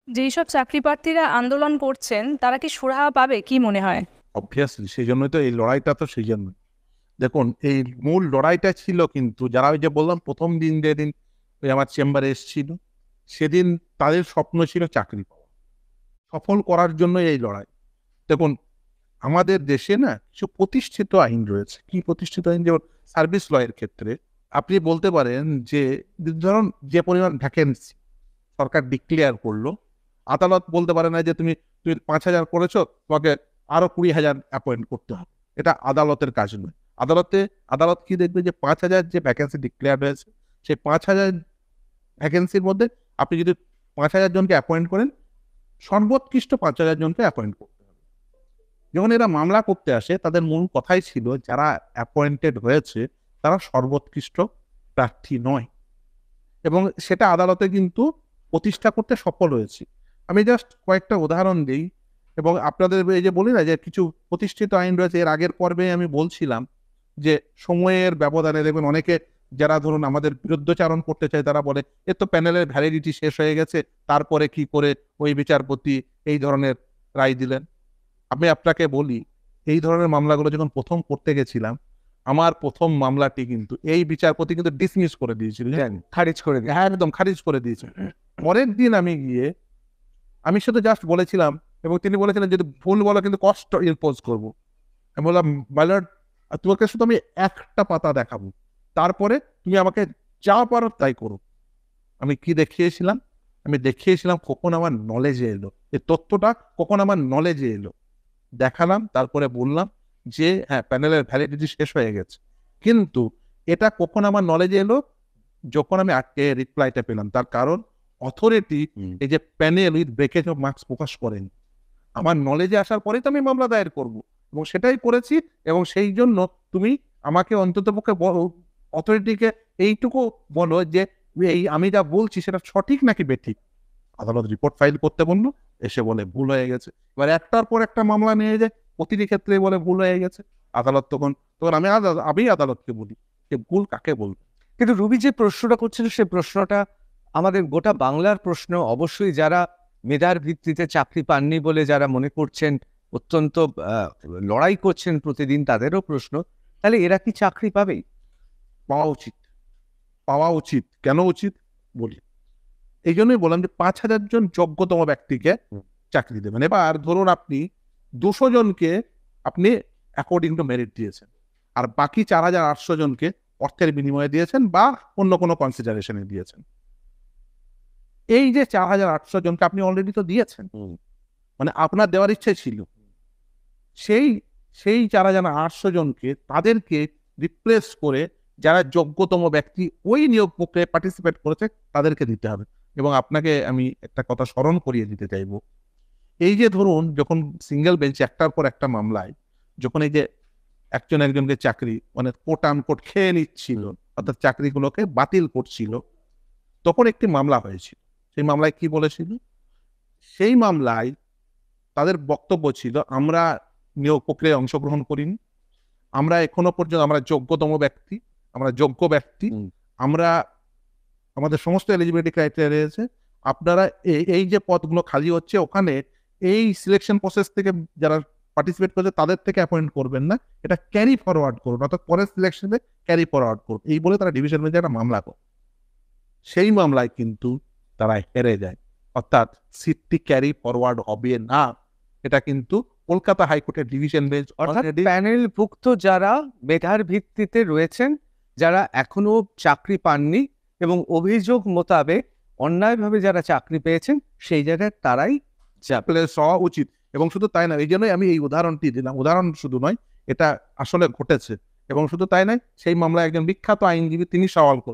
যেইসব চাকরি প্রার্থীরা আন্দোলন করছেন তারা কি সুরাহা পাবে কি মনে হয়? অবভিয়াসলি সেই জন্যই তো এই লড়াইটা, তো সেই জন্য দেখুন এই মূল লড়াইটা ছিল, কিন্তু যারা ওই যে বললাম প্রথম দিন যেদিন ওই আমার চেম্বারে এসেছিল, সেদিন তাদের স্বপ্ন ছিল চাকরি পাওয়া। সফল করার জন্য এই লড়াই। দেখুন আমাদের দেশে না কিছু প্রতিষ্ঠিত আইন রয়েছে। কি প্রতিষ্ঠিত আইন? যেমন সার্ভিস ল এর ক্ষেত্রে আপনি বলতে পারেন যে ধরুন যে পরিমাণ ভ্যাকেন্সি সরকার ডিক্লেয়ার করলো, আদালত বলতে পারে না যে তুমি তুমি 5,000 করেছো, তোমাকে আরো 20,000 অ্যাপয়েন্ট করতে হবে। এটা আদালতের কাজ নয়। আদালত কি দেখবে যে 5,000 যে ভ্যাকেন্সি ডিক্লেয়ার হয়েছে, সেই 5,000 ভ্যাকেন্সির মধ্যে আপনি যদি 5,000 জনকে অ্যাপয়েন্ট করেন, সর্বোৎকৃষ্ট 5,000 জনকে অ্যাপয়েন্ট করতে হবে। যখন এরা মামলা করতে আসে তাদের মূল কথাই ছিল যারা অ্যাপয়েন্টেড হয়েছে তারা সর্বোৎকৃষ্ট প্রার্থী নয়, এবং সেটা আদালতে কিন্তু প্রতিষ্ঠা করতে সফল হয়েছে। আমি জাস্ট কয়েকটা উদাহরণ দিই, এবং আপনাদের এই যে বলি না যে কিছু প্রতিষ্ঠিত আইন রয়েছে, এর আগের পর্বে আমি বলছিলাম যে সময়ের ব্যবধানে দেখবেন অনেকে যারা ধরুন আমাদের বিরুদ্ধচারণ করতে চায় তারা বলে এ তো প্যানেলের ভ্যালিডিটি শেষ হয়ে গেছে, তারপরে কি করে ওই বিচারপতি এই ধরনের রায় দিলেন। আমি আপনাকে বলি, এই ধরনের মামলাগুলো যখন প্রথম করতে গেছিলাম, আমার প্রথম মামলাটি কিন্তু এই বিচারপতি কিন্তু ডিসমিস করে দিয়েছিল, খারিজ করে দিই। হ্যাঁ একদম খারিজ করে দিয়েছে। পরের দিন আমি গিয়ে আমি শুধু জাস্ট বলেছিলাম, এবং তিনি বলেছিলেন যদি ভুল বলো কিন্তু কষ্ট ইম্পোজ করবো। আমি বললাম মাইলর্ড, তোমাকে শুধু আমি একটা পাতা দেখাবো, তারপরে তুমি আমাকে যা পারো তাই করো। আমি কি দেখিয়েছিলাম? আমি দেখিয়েছিলাম কখন আমার নলেজে এলো, এই তথ্যটা কখন আমার নলেজে এলো দেখালাম, তারপরে বললাম যে হ্যাঁ প্যানেলের ভ্যালিডিটি শেষ হয়ে গেছে। কিন্তু এটা কখন আমার নলেজে এলো? যখন আমি আটকে রিপ্লাইটা পেলাম। তার কারণ অথরিটি এই যে panel with breakage of marks প্রকাশ করেন, আমার নলেজে আসার পরেই তো আমি মামলা দায়ের করব, এবং সেটাই করেছি। এবং সেই জন্য তুমি আমাকে অন্ততপক্ষে অথরিটিকে এইটুকু বলো যে এই আমি যা বলছি সেটা সঠিক নাকি বেঠিক। আদালত রিপোর্ট ফাইল করতে বললো, এসে বলে ভুল হয়ে গেছে। এবার একটার পর একটা মামলা নিয়ে যায়, প্রতিটি ক্ষেত্রে বলে ভুল হয়ে গেছে। আদালত তখন তখন আমি আদালতকে বলি যে ভুল কাকে বলবো। কিন্তু রুবি যে প্রশ্নটা করছিল সে প্রশ্নটা আমাদের গোটা বাংলার প্রশ্ন। অবশ্যই যারা মেধার ভিত্তিতে চাকরি পাননি বলে যারা মনে করছেন, অত্যন্ত লড়াই করছেন প্রতিদিন, তাদেরও প্রশ্ন, তাহলে এরা কি চাকরি পাবে? পাওয়া উচিত, পাওয়া উচিত। কেন উচিত বলি, এই জন্যই বললাম যে 5,000 জন যোগ্যতম ব্যক্তিকে চাকরি দেবেন। এবার ধরুন আপনি 200 জনকে আপনি অ্যাকর্ডিং টু মেরিট দিয়েছেন, আর বাকি 4,800 জনকে অর্থের বিনিময়ে দিয়েছেন বা অন্য কোনো কনসিডারেশনে দিয়েছেন। এই যে 4,800 জনকে আপনি অলরেডি তো দিয়েছেন, মানে আপনার দেওয়ার ইচ্ছে ছিল, সেই সেই 4,800 জনকে তাদেরকে রিপ্লেস করে যারা যোগ্যতম ব্যক্তি ওই নিয়োগ প্রক্রিয়ায় পার্টিসিপেট করেছে তাদেরকে দিতে হবে। এবং আপনাকে আমি একটা কথা স্মরণ করিয়ে দিতে চাইবো, এই যে ধরুন যখন সিঙ্গেল বেঞ্চ একটার পর একটা মামলায় যখন এই যে একজন একজনকে চাকরি মানে কোট আনকোট খেয়ে নিচ্ছিল, অর্থাৎ চাকরিগুলোকে বাতিল করছিল, তখন একটি মামলা হয়েছিল। সেই মামলায় কি বলেছিল? সেই মামলায় তাদের বক্তব্য ছিল আমরা নিয়োগ প্রক্রিয়ায় অংশগ্রহণ করিনি, আমরা এখনো পর্যন্ত আমরা যোগ্যতম ব্যক্তি, আমরা যোগ্য ব্যক্তি, আমরা আমাদের সমস্ত এলিজিবিলিটি ক্রাইটেরিয়া রয়েছে, আপনারা এই যে পদগুলো খালি হচ্ছে ওখানে এই সিলেকশন প্রসেস থেকে যারা পার্টিসিপেট করছে তাদের থেকে অ্যাপয়েন্ট করবেন না, এটা ক্যারি ফরওয়ার্ড করুন, অর্থাৎ পরের সিলেকশনে ক্যারি ফরওয়ার্ড করুন, এই বলে তারা ডিভিশন বেঞ্চে একটা মামলা করে। সেই মামলায় কিন্তু তারা হেরে যায়, অর্থাৎ সিটটি ক্যারি ফরওয়ার্ড হবে না। এটা কিন্তু কলকাতা হাইকোর্টের ডিভিশন বেঞ্চ অর্থাৎ প্যানেলভুক্ত যারা মেধার ভিত্তিতে রয়েছেন, যারা এখনো চাকরি পাননি এবং অভিযোগ মোতাবেক অন্যায়ভাবে যারা চাকরি পেয়েছেন, সেই জায়গায় তারাই প্লেস হওয়া উচিত। এবং শুধু তাই নয়, এই জন্যই আমি এই উদাহরণটি দিলাম। উদাহরণ শুধু নয়, এটা আসলে ঘটেছে। এবং শুধু তাই নয়, সেই মামলায় একজন বিখ্যাত আইনজীবী তিনি সওয়াল করেন।